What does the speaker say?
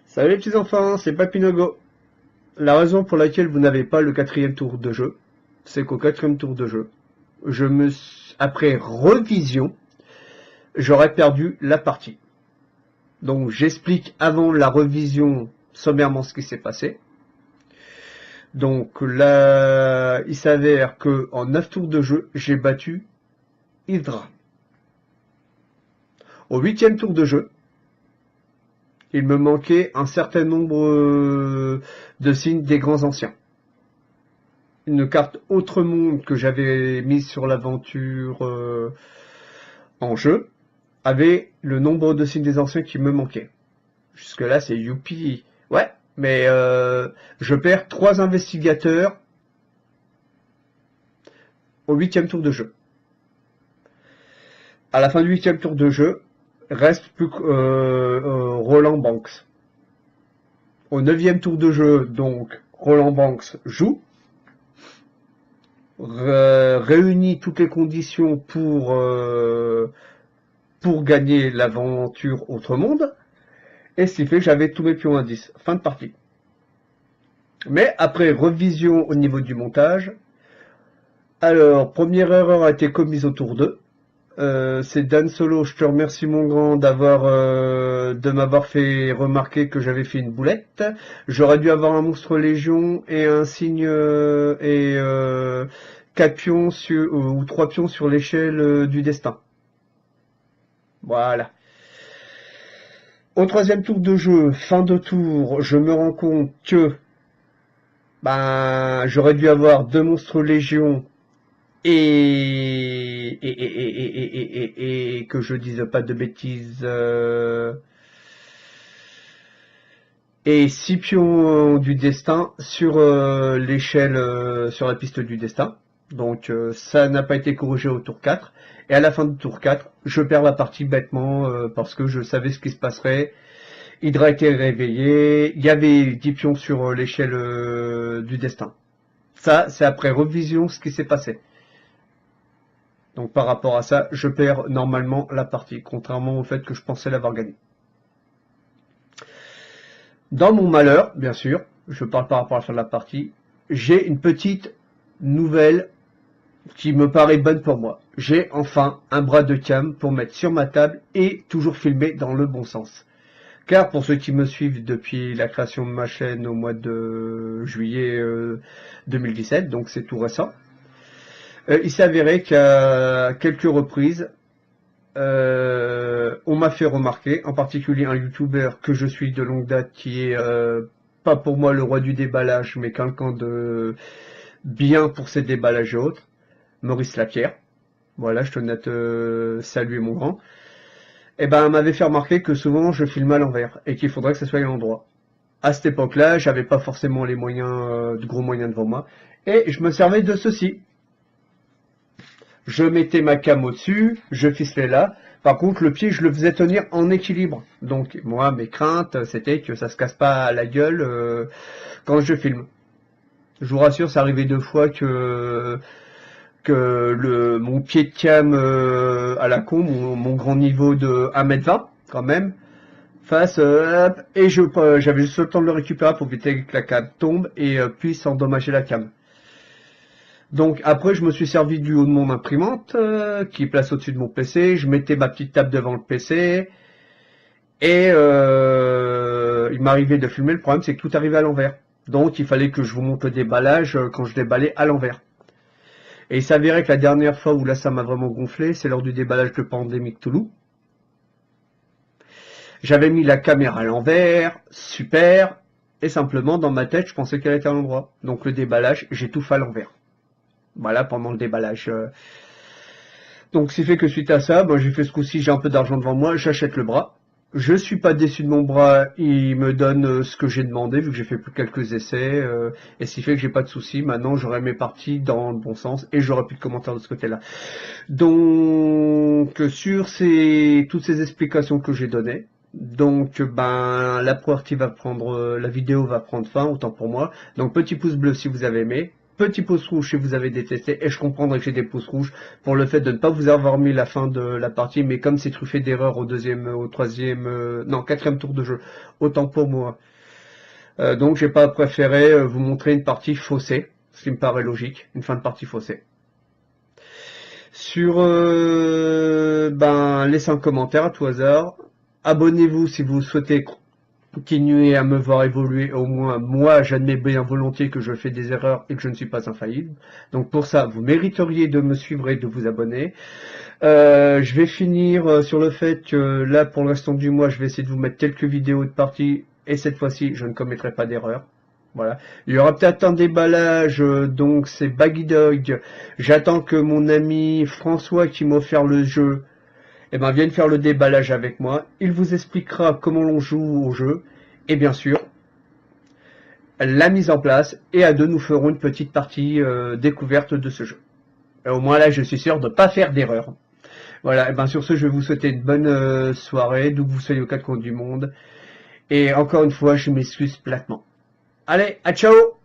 Salut les petits enfants, c'est Papinogo. La raison pour laquelle vous n'avez pas le 4e tour de jeu, c'est qu'au 4e tour de jeu, après revision, j'aurais perdu la partie. Donc j'explique avant la revision sommairement ce qui s'est passé. Donc là, il s'avère que en 9 tours de jeu, j'ai battu Hydra. Au 8e tour de jeu, il me manquait un certain nombre de signes des grands anciens. Une carte Autre Monde que j'avais mise sur l'aventure en jeu avait le nombre de signes des anciens qui me manquait. Jusque là c'est youpi. Ouais, mais je perds 3 investigateurs au 8e tour de jeu. À la fin du 8e tour de jeu, reste plus Roland Banks. Au 9e tour de jeu, donc, Roland Banks joue, réunit toutes les conditions pour gagner l'aventure Autre Monde, et ce qui fait que j'avais tous mes pions à 10. Fin de partie. Mais après revision au niveau du montage, alors, première erreur a été commise au tour 2. C'est Dan Solo, je te remercie mon grand de m'avoir fait remarquer que j'avais fait une boulette. J'aurais dû avoir un monstre légion et un signe 4 pions ou 3 pions sur l'échelle du destin. Voilà. Au 3e tour de jeu, fin de tour, je me rends compte que j'aurais dû avoir 2 monstres légion et que je dise pas de bêtises, et 6 pions du destin sur l'échelle, sur la piste du destin. Donc ça n'a pas été corrigé au tour 4. Et à la fin du tour 4, je perds la partie bêtement parce que je savais ce qui se passerait. Hydra était réveillé, il y avait 10 pions sur l'échelle du destin. Ça, c'est après revision ce qui s'est passé. Donc par rapport à ça, je perds normalement la partie, contrairement au fait que je pensais l'avoir gagné. Dans mon malheur, bien sûr, je parle par rapport à la fin de la partie, j'ai une petite nouvelle qui me paraît bonne pour moi. J'ai enfin un bras de cam pour mettre sur ma table et toujours filmer dans le bon sens. Car pour ceux qui me suivent depuis la création de ma chaîne au mois de juillet 2017, donc c'est tout récent, il s'est avéré qu'à quelques reprises, on m'a fait remarquer, en particulier un youtubeur que je suis de longue date, qui est pas pour moi le roi du déballage, mais quelqu'un de bien pour ses déballages et autres, Maurice Lapierre. Voilà, je tenais à te saluer mon grand. Et m'avait fait remarquer que souvent je filme à l'envers et qu'il faudrait que ça soit à l'endroit. À cette époque-là, j'avais pas forcément les moyens, de gros moyens devant moi, et je me servais de ceci. Je mettais ma cam au-dessus, je ficelais là. Par contre, le pied, je le faisais tenir en équilibre. Donc, moi, mes craintes, c'était que ça se casse pas à la gueule quand je filme. Je vous rassure, c'est arrivé 2 fois que mon pied de cam à la con, mon grand niveau de 1m20, quand même, face, et j'avais juste le temps de le récupérer pour éviter que la cam tombe et puisse endommager la cam. Donc après, je me suis servi du haut de mon imprimante qui est placé au-dessus de mon PC. Je mettais ma petite table devant le PC et il m'arrivait de filmer. Le problème, c'est que tout arrivait à l'envers. Donc il fallait que je vous montre le déballage quand je déballais à l'envers. Et il s'avérait que la dernière fois où là ça m'a vraiment gonflé, c'est lors du déballage de Pandemic Toulouse. J'avais mis la caméra à l'envers, super, et simplement dans ma tête, je pensais qu'elle était à l'endroit. Donc le déballage, j'ai tout fait à l'envers. Voilà, pendant le déballage. Donc, ce qui fait que suite à ça, j'ai fait ce coup-ci, j'ai un peu d'argent devant moi, j'achète le bras, Je suis pas déçu de mon bras, il me donne ce que j'ai demandé, vu que j'ai fait plus quelques essais, et ce qui fait que j'ai pas de soucis. Maintenant, j'aurai mes parties dans le bon sens, et j'aurai plus de commentaires de ce côté-là. Donc, sur toutes ces explications que j'ai données, donc, ben, la partie va prendre, la vidéo va prendre fin, autant pour moi. Donc, petit pouce bleu si vous avez aimé. Petit pouce rouge si vous avez détesté, et je comprendrai que j'ai des pouces rouges pour le fait de ne pas vous avoir mis la fin de la partie, mais comme c'est truffé d'erreurs au troisième, non, quatrième tour de jeu, autant pour moi. Donc j'ai pas préféré vous montrer une partie faussée, ce qui me paraît logique, une fin de partie faussée. Sur, ben, laissez un commentaire à tout hasard. Abonnez-vous si vous souhaitez continuer à me voir évoluer. Au moins, moi, j'admets bien volontiers que je fais des erreurs et que je ne suis pas infaillible. Donc pour ça, vous mériteriez de me suivre et de vous abonner. Je vais finir sur le fait que là, pour le restant du mois, je vais essayer de vous mettre quelques vidéos de partie. Et cette fois-ci, je ne commettrai pas d'erreur. Voilà. Il y aura peut-être un déballage, donc c'est Baggy Dog. J'attends que mon ami François qui m'a offert le jeu, eh ben, vienne faire le déballage avec moi. Il vous expliquera comment l'on joue au jeu. Et bien sûr, la mise en place. Et à deux, nous ferons une petite partie découverte de ce jeu. Et au moins là, je suis sûr de ne pas faire d'erreur. Voilà, et bien sur ce, je vais vous souhaiter une bonne soirée, d'où que vous soyez aux quatre coins du monde. Et encore une fois, je m'excuse platement. Allez, à ciao!